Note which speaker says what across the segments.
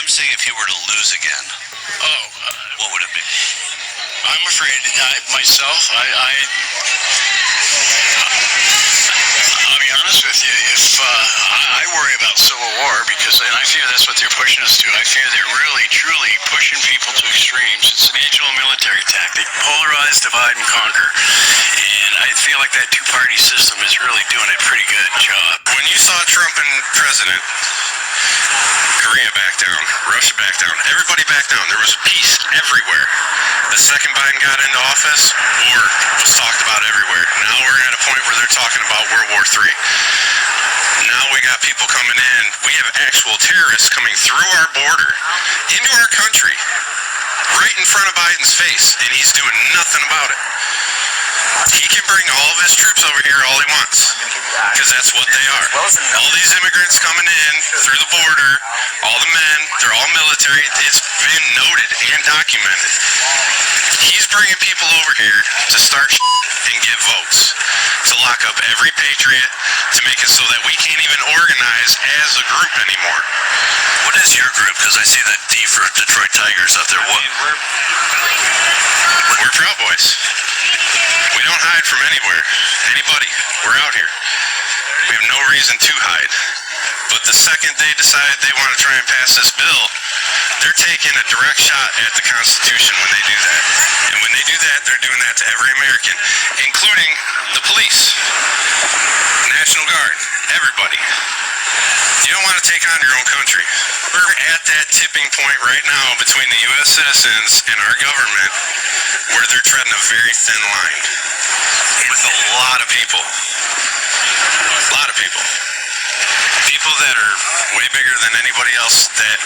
Speaker 1: I'm saying if you were to lose again, what would it be?
Speaker 2: I'm afraid I'll be honest with you, if I worry about civil war because, and I fear that's what they're pushing us to. I fear they're really, truly pushing people to extremes. It's an age-old military tactic. Polarize, divide, and conquer. And I feel like that two-party system is really doing a pretty good job.
Speaker 3: When you saw Trump in president, Korea backed down, Russia backed down, everybody backed down. There was peace everywhere. The second Biden got into office, war was talked about everywhere. Now we're at a point where they're talking about World War III. Now we got people coming in. We have actual terrorists coming through our border into our country, right in front of Biden's face, and he's doing nothing about it. He can bring all of his troops over here all he wants, because that's what they are. All these immigrants coming in through the border, all the men, they're all military. It's been noted and documented. He's bringing people over here to start and get votes, to lock up every patriot, to make it so that we can't even organize as a group anymore.
Speaker 1: What is your group? Because I see the D for Detroit Tigers up there.
Speaker 3: We're Proud Boys. We don't hide from anywhere, anybody. We're out here. We have no reason to hide. But the second they decide they want to try and pass this bill, they're taking a direct shot at the Constitution when they do that. And when they do that, they're doing that to every American, including the police, National Guard, everybody. You don't want to take on your own country. We're at that tipping point right now between the U.S. citizens and our government where they're treading a very thin line with a lot of people. A lot of people. People that are way bigger than anybody else that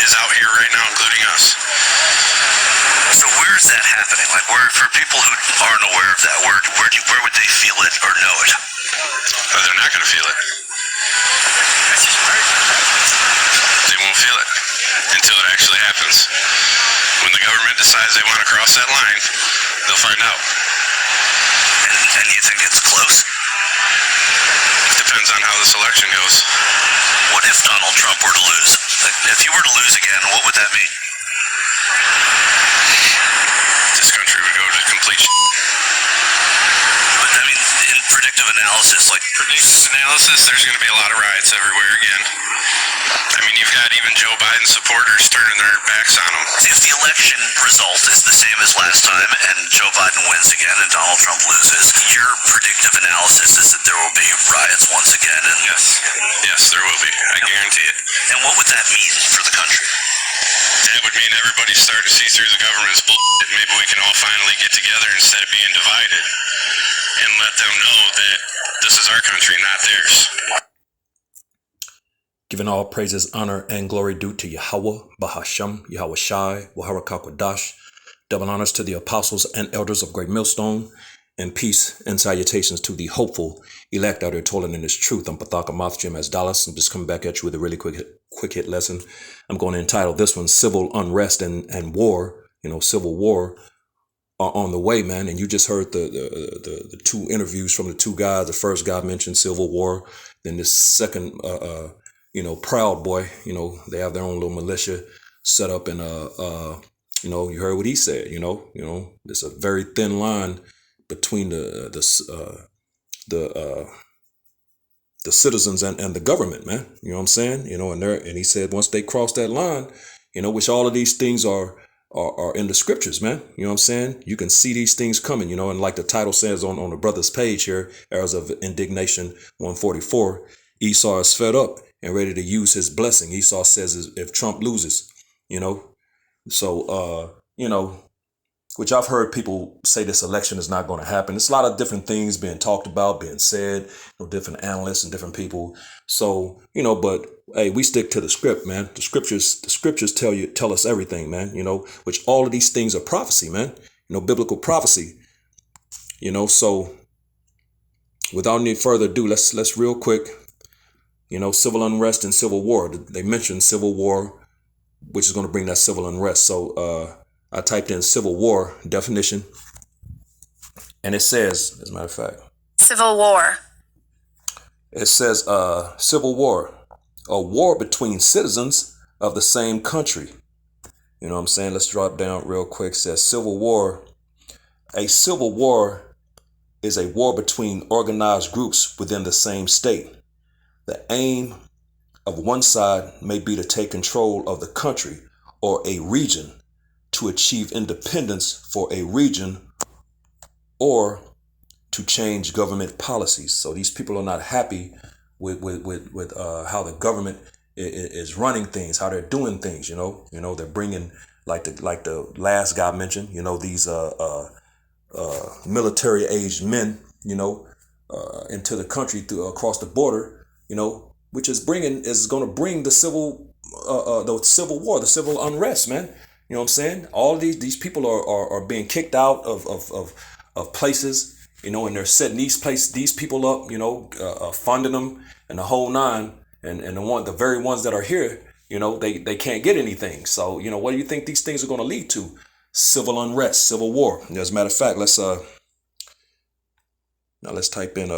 Speaker 3: is out here right now, including us.
Speaker 1: So where is that happening? Like, for people who aren't aware of that, where would they feel it or know it?
Speaker 3: Oh, they're not going to feel it. They won't feel it until it actually happens. When the government decides they want to cross that line, they'll find out.
Speaker 1: And you think it's close?
Speaker 3: Depends on how this election goes.
Speaker 1: What if Donald Trump were to lose? If he were to lose again, what would that mean?
Speaker 3: This country would go to complete
Speaker 1: But I mean, in predictive analysis,
Speaker 3: there's going to be a lot of riots everywhere again. I mean, you've got even Joe Biden supporters turning their backs on him.
Speaker 1: If the election result is the same as last time and Joe Biden wins again and Donald Trump loses, your predictive analysis is that there will be riots once again. And
Speaker 3: Yes, there will be. I guarantee it.
Speaker 1: And what would that mean for the country?
Speaker 3: That would mean everybody start to see through the government's bullshit. Maybe we can all finally get together instead of being divided and let them know that this is our country, not theirs.
Speaker 4: Giving all praises, honor, and glory due to Yahweh, Bahasham, Yahweh Shai, Waharakakwadash. Double honors to the apostles and elders of Great Millstone, and peace and salutations to the hopeful elect out there toiling in this truth. I'm Pathaka Moth Jim as Dallas. I'm just coming back at you with a really quick hit lesson. I'm going to entitle this one Civil Unrest and War. Civil war are on the way, man. And you just heard the two interviews from the two guys. The first guy mentioned Civil War. Then this second Proud Boy, they have their own little militia set up, and you heard what he said. There's a very thin line between the citizens and the government, man. You know what I'm saying? And he said once they cross that line, which all of these things are in the scriptures, man. You know what I'm saying? You can see these things coming, and like the title says on the brother's page here, Arrows of Indignation 144, Esau is fed up and ready to use his blessing. Esau says if Trump loses, so, which I've heard people say this election is not going to happen. There's a lot of different things being talked about, being said, different analysts and different people. So, but hey, we stick to the script, man. The scriptures tell us everything, man, which all of these things are prophecy, man, biblical prophecy, so without any further ado, let's real quick, civil unrest and civil war. They mentioned civil war, which is going to bring that civil unrest. So I typed in civil war definition, and it says, as a matter of fact,
Speaker 5: civil war.
Speaker 4: It says civil war, a war between citizens of the same country. You know what I'm saying? Let's drop down real quick. It says civil war. A civil war is a war between organized groups within the same state. The aim of one side may be to take control of the country or a region to achieve independence for a region or to change government policies. So these people are not happy with how the government is running things, how they're doing things. You know, they're bringing like the last guy mentioned. You know, these military aged men. You know, into the country through across the border. You know, which is going to bring the civil war, the civil unrest, man. You know what I'm saying? All of these people are being kicked out of places. You know, and they're setting these people up, you know, funding them and the whole nine. And the very ones that are here, you know, they can't get anything. So, you know, what do you think these things are going to lead to? Civil unrest, civil war. As a matter of fact, let's type in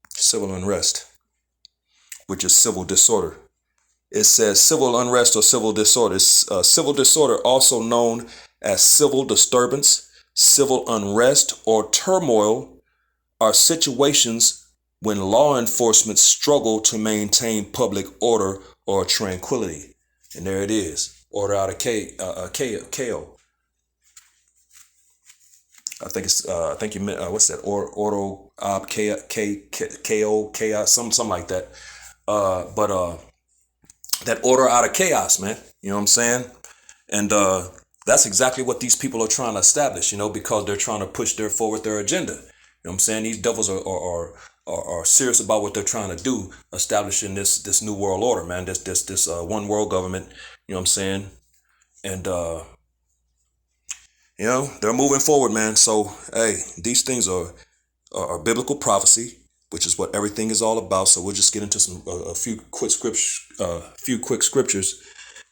Speaker 4: civil unrest, which is civil disorder. It says civil unrest or civil disorder. Civil disorder, also known as civil disturbance, civil unrest, or turmoil, are situations when law enforcement struggle to maintain public order or tranquility. And there it is, order out of KO. I think it's I think you meant what's that? Ordo ob KO something like that. But that order out of chaos, man. You know what I'm saying? And that's exactly what these people are trying to establish, you know, because they're trying to push forward their agenda. You know what I'm saying? These devils are serious about what they're trying to do, establishing this new world order, man. This one world government. You know what I'm saying? And you know, they're moving forward, man. So hey, these things are biblical prophecy, which is what everything is all about. So we'll just get into a few quick scriptures,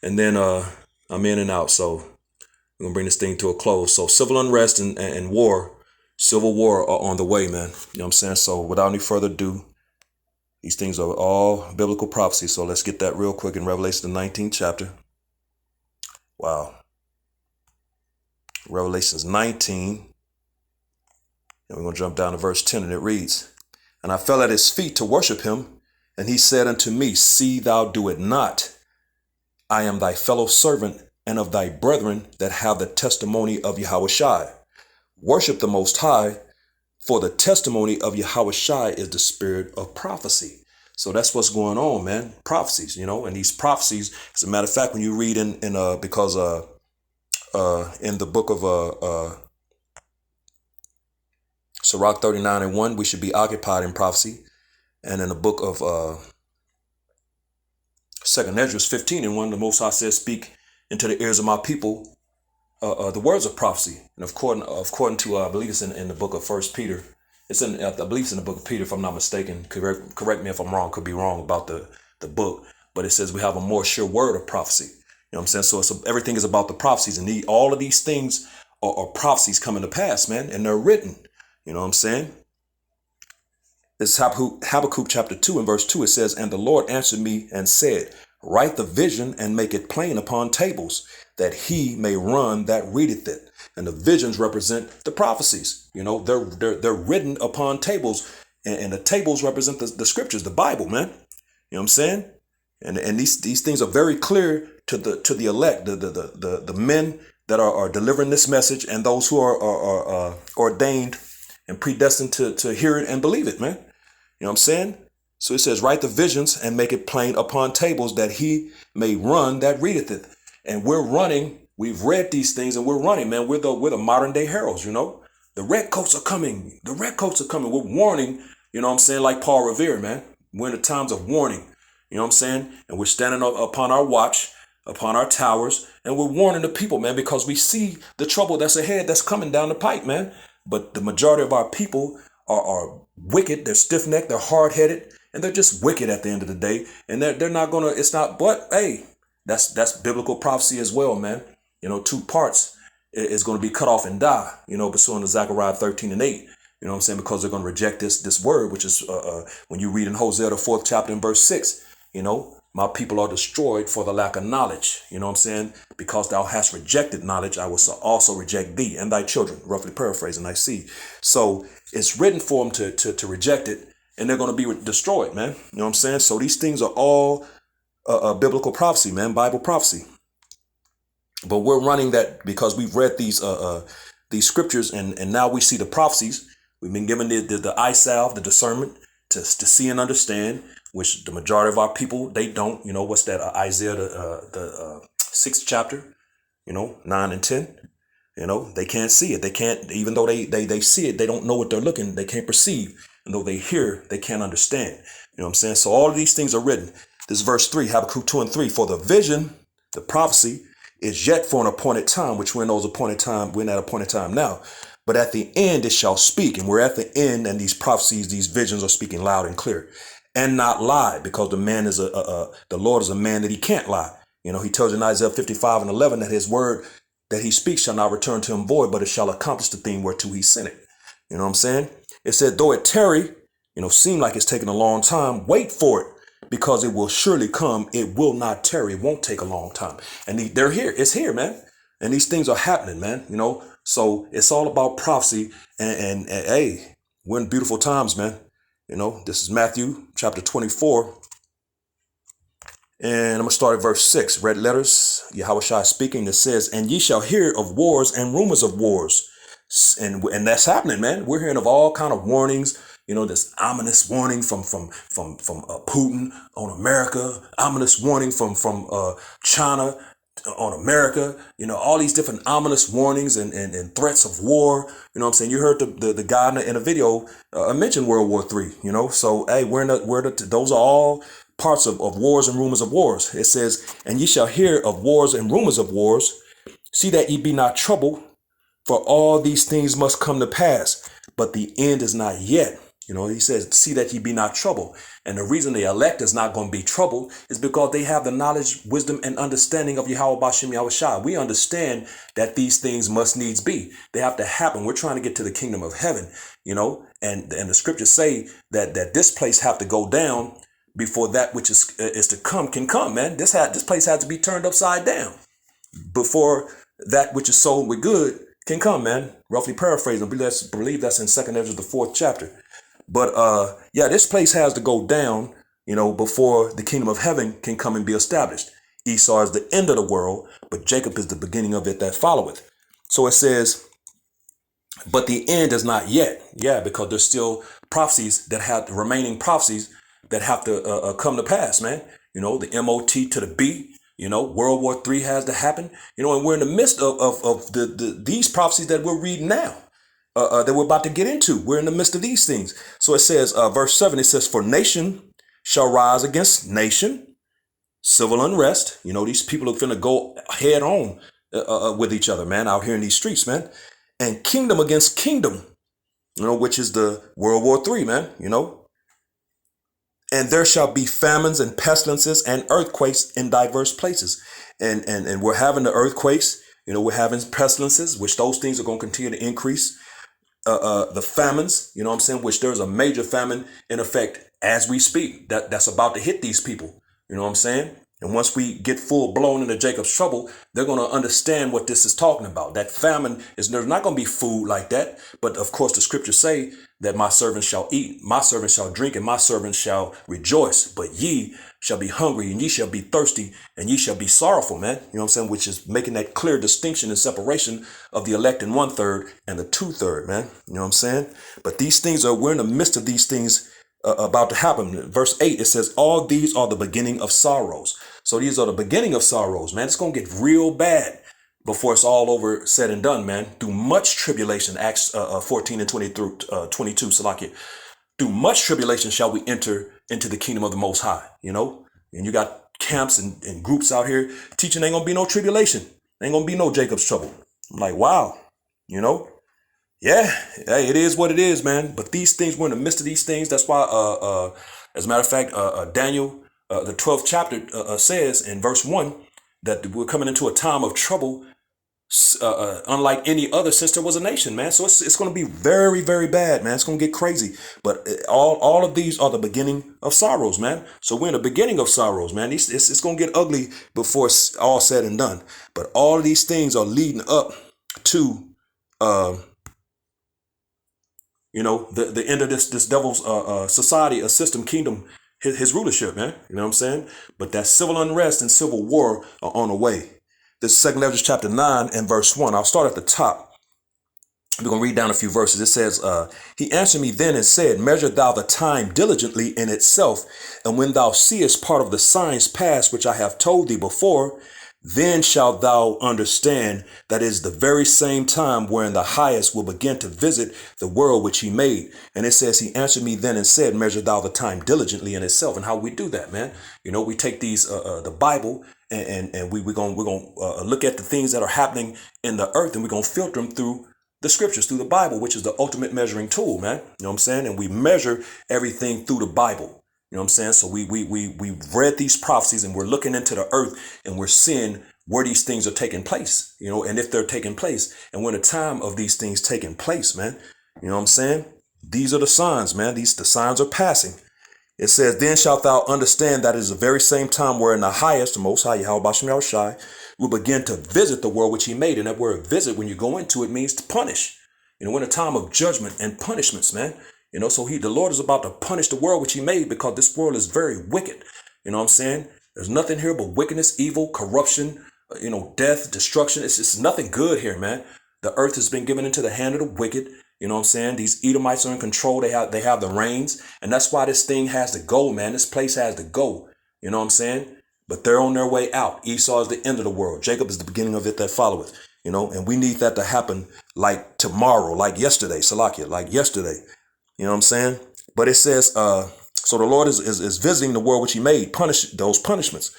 Speaker 4: and then I'm in and out. So we're gonna bring this thing to a close. So civil unrest and war, civil war are on the way, man. You know what I'm saying? So without any further ado, these things are all biblical prophecy. So let's get that real quick in Revelation the 19th chapter. Wow. Revelations 19. And we're going to jump down to verse 10, and it reads, "And I fell at his feet to worship him, and he said unto me, See thou do it not. I am thy fellow servant and of thy brethren that have the testimony of Yahushai. Worship the Most High, for the testimony of Yahushai is the spirit of prophecy." So that's what's going on, man. Prophecies, you know, and these prophecies, as a matter of fact, when you read in the book of Sirach 39:1, we should be occupied in prophecy. And in the book of 2nd Esdras 15:1, the Most High says, "Speak into the ears of my people the words of prophecy." And according to I believe it's in the book of 1 Peter. I believe it's in the book of Peter, if I'm not mistaken. Correct me if I'm wrong. Could be wrong about the book, but it says we have a more sure word of prophecy. You know what I'm saying? So everything is about the prophecies, and all of these things are prophecies coming to pass, man, and they're written. You know what I'm saying? This Habakkuk chapter 2 and verse 2, it says, "And the Lord answered me and said, Write the vision and make it plain upon tables, that he may run that readeth it." And the visions represent the prophecies. You know, they're written upon tables, and the tables represent the scriptures, the Bible, man. You know what I'm saying? And these things are very clear to the elect, the men that are delivering this message, and those who are ordained and predestined to hear it and believe it, man. You know what I'm saying? So it says, "Write the visions and make it plain upon tables, that he may run that readeth it." And we're running. We've read these things, and we're running, man. We're the modern day heralds. You know, the redcoats are coming. The redcoats are coming. We're warning. You know what I'm saying? Like Paul Revere, man. We're in the times of warning. You know what I'm saying? And we're standing up upon our watch, upon our towers, and we're warning the people, man, because we see the trouble that's ahead, that's coming down the pipe, man. But the majority of our people are wicked. They're stiff-necked. They're hard-headed, and they're just wicked at the end of the day. And they're not gonna. It's not. But hey, that's biblical prophecy as well, man. You know, 2 parts is going to be cut off and die. You know, pursuant to Zechariah 13:8. You know what I'm saying? Because they're going to reject this word, which is when you read in Hosea, the 4th chapter and verse 6, my people are destroyed for the lack of knowledge. You know what I'm saying? Because thou hast rejected knowledge, I will also reject thee and thy children. Roughly paraphrasing, I see. So it's written for them to reject it, and they're going to be destroyed, man. You know what I'm saying? So these things are all biblical prophecy, man, Bible prophecy. But we're running that because we've read these scriptures, and now we see the prophecies. We've been given the eye salve, the discernment to see and understand, which the majority of our people, they don't. What's that? Isaiah, the 6th chapter, 9 and 10. They can't see it. They can't, even though they see it, they don't know what they're looking. They can't perceive. And though they hear, they can't understand. You know what I'm saying? So all of these things are written. This is verse 3, Habakkuk 2 and 3. For the vision, the prophecy, is yet for an appointed time, which we're in that appointed time now. But at the end it shall speak. And we're at the end, and these prophecies, these visions are speaking loud and clear. And not lie, because the man is the Lord is a man that he can't lie. He tells in Isaiah 55 and 11 that his word that he speaks shall not return to him void, but it shall accomplish the thing whereto he sent it. You know what I'm saying? It said, though it tarry, seem like it's taking a long time, wait for it, because it will surely come. It will not tarry. It won't take a long time. And they're here. It's here, man. And these things are happening, man. So it's all about prophecy. And hey, we're in beautiful times, man. This is Matthew chapter 24. And I'm going to start at verse 6. Red letters, Yahushua speaking. It says, and ye shall hear of wars and rumors of wars. And that's happening, man. We're hearing of all kind of warnings. This ominous warning from Putin on America, ominous warning from China on America, all these different ominous warnings and threats of war. You know what I'm saying? You heard the guy in a video mention World War III, so hey, those are all parts of wars and rumors of wars. It says, and ye shall hear of wars and rumors of wars. See that ye be not troubled, for all these things must come to pass, but the end is not yet. He says, see that ye be not troubled. And the reason the elect is not going to be troubled is because they have the knowledge, wisdom, and understanding of Yahweh Bashem Yahushua. We understand that these things must needs be. They have to happen. We're trying to get to the kingdom of heaven, and the scriptures say that this place have to go down before that which is to come can come, man. This place has to be turned upside down before that which is sold with good can come, man. Roughly paraphrasing. I believe that's in 2nd Ezra, the 4th chapter. But this place has to go down, before the kingdom of heaven can come and be established. Esau is the end of the world, but Jacob is the beginning of it that followeth. So it says, but the end is not yet. Yeah, because there's still prophecies that have remaining prophecies that have to come to pass, man. The MOT to the B. World War III has to happen. And we're in the midst of these prophecies that we're reading now. That we're about to get into. We're in the midst of these things. So it says, verse 7, it says, for nation shall rise against nation, civil unrest. These people are finna go head on with each other, man, out here in these streets, man. And kingdom against kingdom, which is the World War III, man, And there shall be famines and pestilences and earthquakes in diverse places. And we're having the earthquakes, we're having pestilences, which those things are going to continue to increase. The famines, which there's a major famine in effect as we speak that's about to hit these people. And once we get full blown into Jacob's trouble, they're going to understand what this is talking about. That famine there's not going to be food like that. But of course, the scriptures say that my servants shall eat, my servants shall drink, and my servants shall rejoice. But ye shall be hungry, and ye shall be thirsty, and ye shall be sorrowful, man. Which is making that clear distinction and separation of the elect in 1/3 and the 2/3, man. But these things we're in the midst of these things about to happen. Verse 8, it says, all these are the beginning of sorrows. So these are the beginning of sorrows, man. It's going to get real bad before it's all over, said and done, man. Through much tribulation, Acts 14 and 20 through 22, Salakia. Through much tribulation shall we enter into the kingdom of the Most High, And you got camps and groups out here teaching ain't going to be no tribulation. Ain't going to be no Jacob's trouble. I'm like, wow, Yeah, hey, it is what it is, man. But these things, we're in the midst of these things. That's why, as a matter of fact, Daniel, the 12th chapter says in verse 1 that we're coming into a time of trouble unlike any other since there was a nation, man. So it's going to be very, very bad, man. It's going to get crazy. But all of these are the beginning of sorrows, man. So we're in the beginning of sorrows, man. It's going to get ugly before it's all said and done. But all of these things are leading up to, the end of this devil's society, a system, kingdom, his rulership, man. You know what I'm saying? But that civil unrest and civil war are on the way. This is 2 Letters chapter 9 and verse 1. I'll start at the top. We're going to read down a few verses. It says, he answered me then and said, measure thou the time diligently in itself, and when thou seest part of the signs past which I have told thee before, then shalt thou understand that it is the very same time wherein the highest will begin to visit the world which he made. And it says, he answered me then and said, measure thou the time diligently in itself. And how we do that, man? We take these, the Bible, and we're going to look at the things that are happening in the earth, and we're going to filter them through the scriptures, through the Bible, which is the ultimate measuring tool, man. You know what I'm saying? And we measure everything through the Bible. You know what I'm saying? So we've read these prophecies, and we're looking into the earth, and we're seeing where these things are taking place, and if they're taking place, and when the time of these things taking place, man. You know what I'm saying? These are the signs, man. The signs are passing. It says, then shalt thou understand that it is the very same time wherein the highest, the most high, Yahweh Bashem Yahushai, will begin to visit the world which he made. And that word visit, when you go into it, means to punish. We're in a time of judgment and punishments, man. So the Lord is about to punish the world which he made, because this world is very wicked. You know what I'm saying? There's nothing here but wickedness, evil, corruption, death, destruction. It's just nothing good here, man. The earth has been given into the hand of the wicked. You know what I'm saying? These Edomites are in control. They have the reins. And that's why this thing has to go, man. This place has to go. You know what I'm saying? But they're on their way out. Esau is the end of the world. Jacob is the beginning of it that followeth. And we need that to happen like tomorrow, like yesterday, Salakia, like yesterday. You know what I'm saying? But it says, so the Lord is visiting the world which he made, punish those punishments.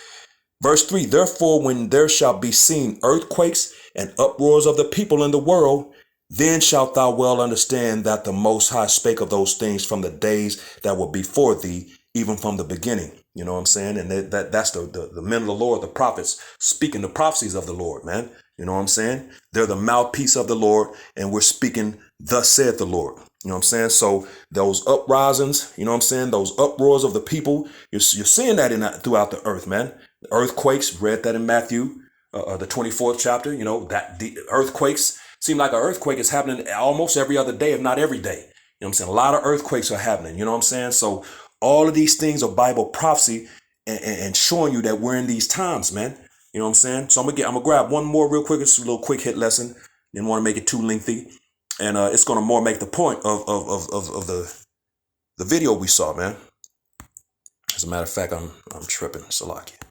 Speaker 4: Verse 3, therefore, when there shall be seen earthquakes and uproars of the people in the world, then shalt thou well understand that the Most High spake of those things from the days that were before thee, even from the beginning. You know what I'm saying? And that's the men of the Lord, the prophets, speaking the prophecies of the Lord, man. You know what I'm saying? They're the mouthpiece of the Lord, and we're speaking, thus saith the Lord. You know what I'm saying? So those uprisings, you know what I'm saying? Those uproars of the people, you're seeing that throughout the earth, man. The earthquakes, read that in Matthew, the 24th chapter, that the earthquakes seem like an earthquake is happening almost every other day, if not every day. You know what I'm saying? A lot of earthquakes are happening. You know what I'm saying? So all of these things are Bible prophecy and showing you that we're in these times, man. You know what I'm saying? So I'm gonna grab one more real quick. It's a little quick hit lesson. Didn't want to make it too lengthy. And it's going to more make the point of the video we saw, man. As a matter of fact, I'm tripping, Salakia.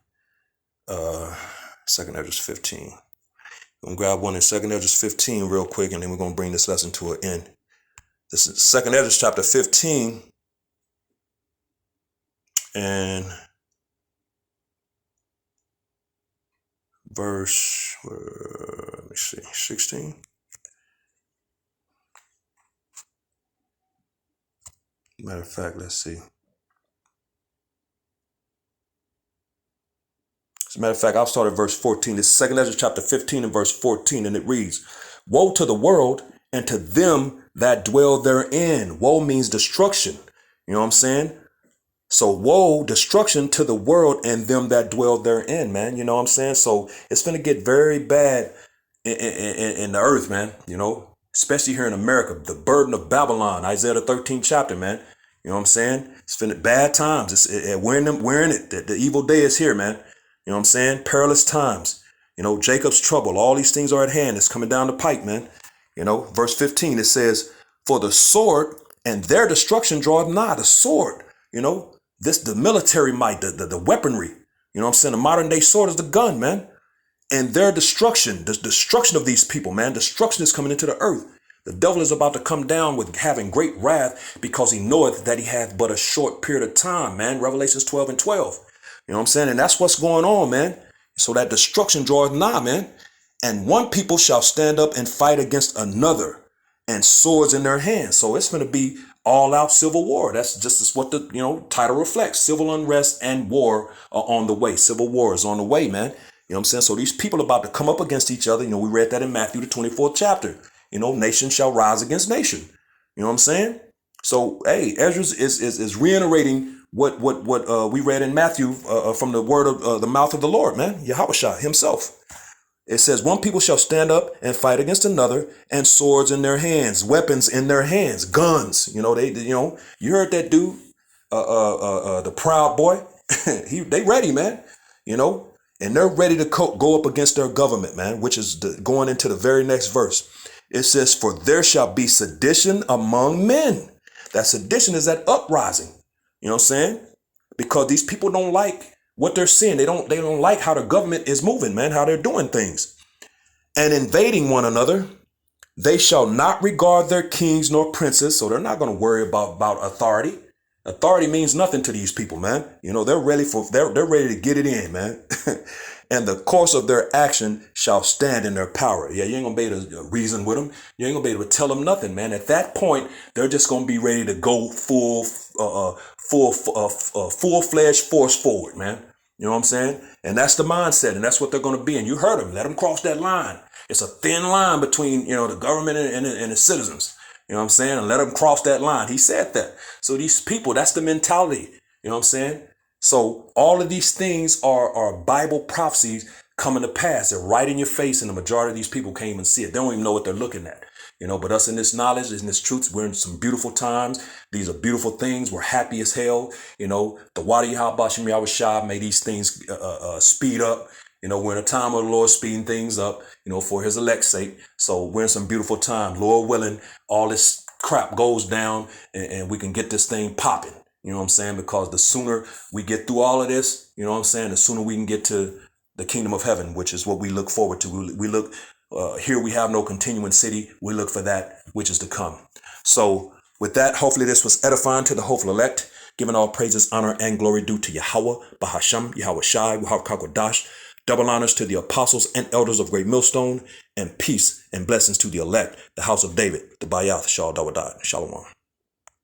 Speaker 4: 2 Ezra 15. I'm going to grab one in 2 Ezra 15 real quick, and then we're going to bring this lesson to an end. This is 2 Ezra chapter 15. And verse, let me see, 16. Matter of fact, let's see. As a matter of fact, I'll start at verse 14. This is 2 Ezra chapter 15 and verse 14, and it reads, woe to the world and to them that dwell therein. Woe means destruction. You know what I'm saying? So woe, destruction to the world and them that dwell therein, man. You know what I'm saying? So it's going to get very bad in the earth, man. Especially here in America, the burden of Babylon, Isaiah the 13th chapter, man. You know what I'm saying? It's been bad times. We're in it. The evil day is here, man. You know what I'm saying? Perilous times. Jacob's trouble. All these things are at hand. It's coming down the pike, man. Verse 15, it says, for the sword and their destruction draweth nigh. The sword, the military might, the weaponry. You know what I'm saying? The modern day sword is the gun, man. And their destruction, the destruction of these people, man, destruction is coming into the earth. The devil is about to come down with having great wrath because he knoweth that he hath but a short period of time, man. Revelations 12 and 12. You know what I'm saying? And that's what's going on, man. So that destruction draweth nigh, man. And one people shall stand up and fight against another, and swords in their hands. So it's going to be all out civil war. That's just what the title reflects. Civil unrest and war are on the way. Civil war is on the way, man. You know what I'm saying? So these people are about to come up against each other. You know, we read that in Matthew, the 24th chapter. You know, nation shall rise against nation. You know what I'm saying? So, hey, Ezra is reiterating what we read in Matthew from the word of the mouth of the Lord, man, Yahushua himself. It says, one people shall stand up and fight against another, and swords in their hands, weapons in their hands, guns. You know, you heard that dude, the Proud Boy. They ready, man. You know, and they're ready to go up against their government, man, which is going into the very next verse. It says, for there shall be sedition among men. That sedition is that uprising. You know what I'm saying? Because these people don't like what they're seeing. They don't like how the government is moving, man, how they're doing things. And invading one another, they shall not regard their kings nor princes. So they're not going to worry about authority. Authority means nothing to these people, man. You know, they're ready to get it in, man. And the course of their action shall stand in their power. Yeah, you ain't gonna be able to reason with them. You ain't gonna be able to tell them nothing, man. At that point, they're just gonna be ready to go full-fledged force forward, man. You know what I'm saying? And that's the mindset, and that's what they're gonna be. And you heard them. Let them cross that line. It's a thin line between, you know, the government and the citizens. You know what I'm saying? And let them cross that line. He said that. So these people, that's the mentality. You know what I'm saying? So all of these things are Bible prophecies coming to pass. They're right in your face, and the majority of these people can't even see it. They don't even know what they're looking at. You know, but us in this knowledge, in this truth, we're in some beautiful times. These are beautiful things. We're happy as hell. You know, the Wadi Habashim Yahushua made these things speed up. You know, we're in a time of the Lord speeding things up, you know, for his elect's sake. So we're in some beautiful time. Lord willing, all this crap goes down and we can get this thing popping. You know what I'm saying? Because the sooner we get through all of this, you know what I'm saying, the sooner we can get to the kingdom of heaven, which is what we look forward to. We look, here we have no continuing city. We look for that which is to come. So with that, hopefully this was edifying to the hopeful elect, giving all praises, honor, and glory due to Yahweh, Bahasham, Yahweh Shai, Yahweh Kakodash. Double honors to the apostles and elders of Great Millstone, and peace and blessings to the elect, the house of David, the Bayath, Shal Dawadat, Shalom.